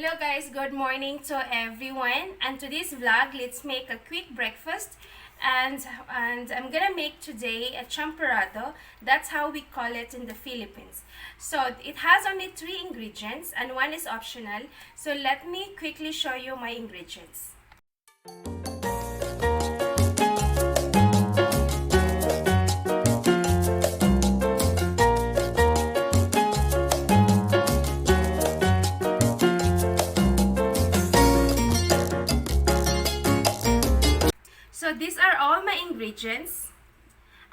Hello guys, good morning to everyone. And today's vlog, let's make a quick breakfast. And I'm gonna make today a champorado. That's how we call it in the Philippines. So it has only 3 ingredients and one is optional. So let me quickly show you my ingredients. So these are all my ingredients.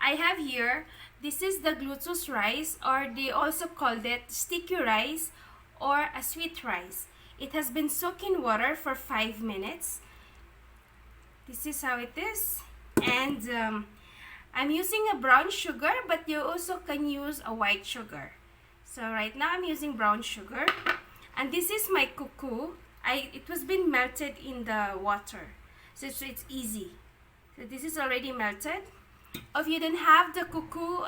I have here, this is the glutinous rice, or they also called it sticky rice or a sweet rice. It has been soaked in water for 5 minutes. This is how it is. And I'm using a brown sugar, but you also can use a white sugar. So right now I'm using brown sugar. And this is my cuckoo. It was been melted in the water. So it's easy. So this is already melted. If you don't have the cuckoo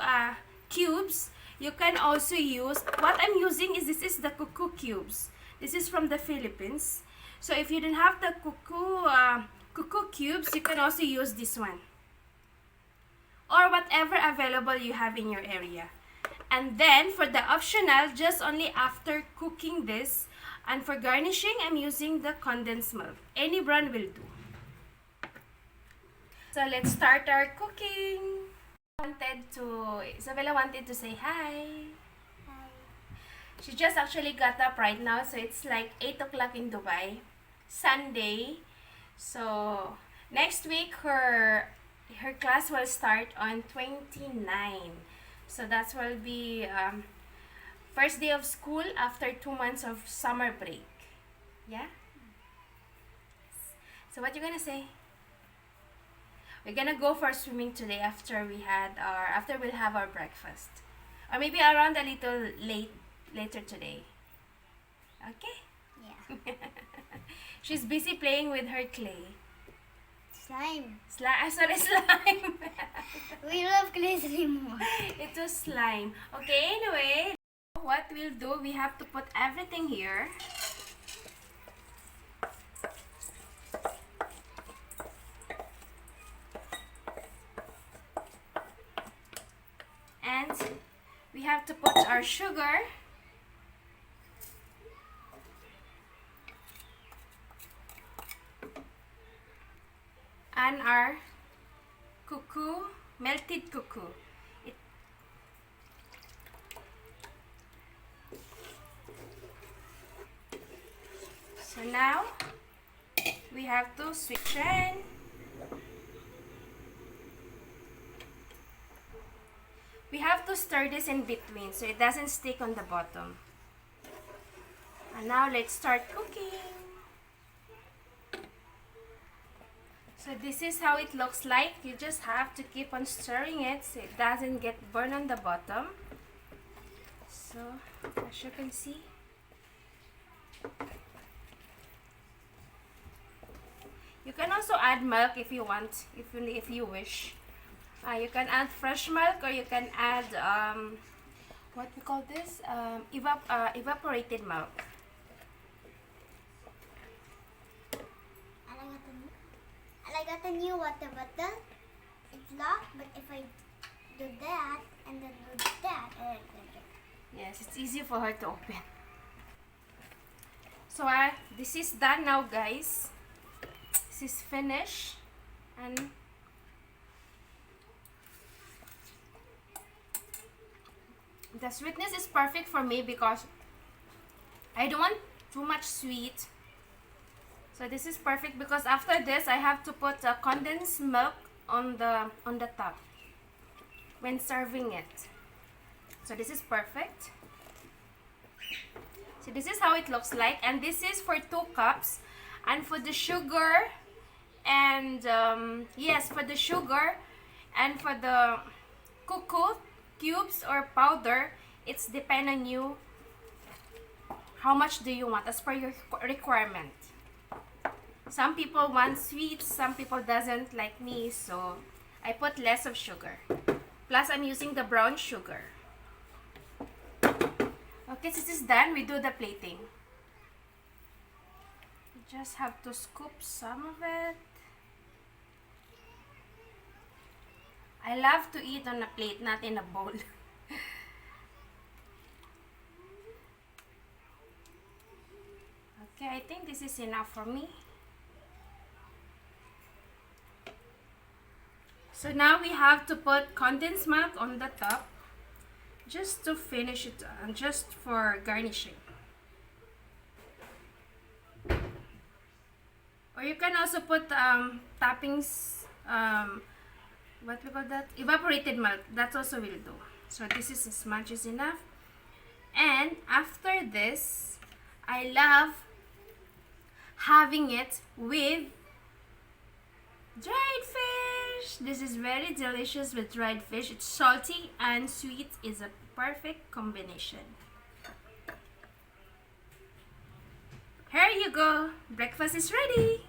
cubes, you can also use, what I'm using is, this is the cuckoo cubes. This is from the Philippines. So if you don't have the cuckoo cubes, you can also use this one. Or whatever available you have in your area. And then for the optional, just only after cooking this, and for garnishing, I'm using the condensed milk. Any brand will do. So let's start our cooking. Isabella wanted to say hi. Hi. She just actually got up right now, so it's like 8 o'clock in Dubai. Sunday. So next week her class will start on 29. So that will be first day of school after 2 months of summer break. Yeah? So what you gonna say? We're gonna go for swimming today after we'll have our breakfast, or maybe around a little later today. Okay? Yeah. She's busy playing with her clay. Slime. Sorry, slime. We love clay more. It was slime. Okay, anyway, what we'll do, we have to put everything here. And we have to put our sugar. And our cuckoo, melted cuckoo. So now we have to switch in. We have to stir this in between so it doesn't stick on the bottom. And now let's start cooking. So this is how it looks like. You just have to keep on stirring it so it doesn't get burned on the bottom. So as you can see, you can also add milk if you want, if you wish. You can add fresh milk, or you can add what we call this, evaporated milk. And I got a new water bottle. It's locked, but if I do that and then do that, I like it. Yes, it's easy for her to open. So this is done now, guys. This is finished, and the sweetness is perfect for me because I don't want too much sweet. So this is perfect because after this I have to put condensed milk on the top when serving it. So this is perfect. So this is how it looks like, and this is for 2 cups. And for the sugar and yes, for the sugar and for the cocoa cubes or powder, it's depend on you. How much do you want as per your requirement? Some people want sweet, some people doesn't, like me, so I put less of sugar. Plus I'm using the brown sugar. Okay, this is done. We do the plating. Just have to scoop some of it. I love to eat on a plate, not in a bowl. Okay, I think this is enough for me. So now we have to put condensed milk on the top just to finish it, just for garnishing. Or you can also put toppings, what we call that? Evaporated milk. That also will do. So this is as much as enough. And after this, I love having it with dried fish. This is very delicious with dried fish. It's salty and sweet, is a perfect combination. Here you go. Breakfast is ready.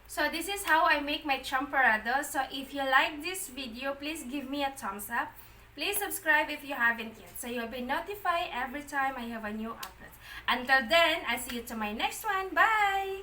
So this is how I make my champorado. So if you like this video, please give me a thumbs up. Please subscribe if you haven't yet, so you'll be notified every time I have a new upload. Until then, I'll see you to my next one. Bye!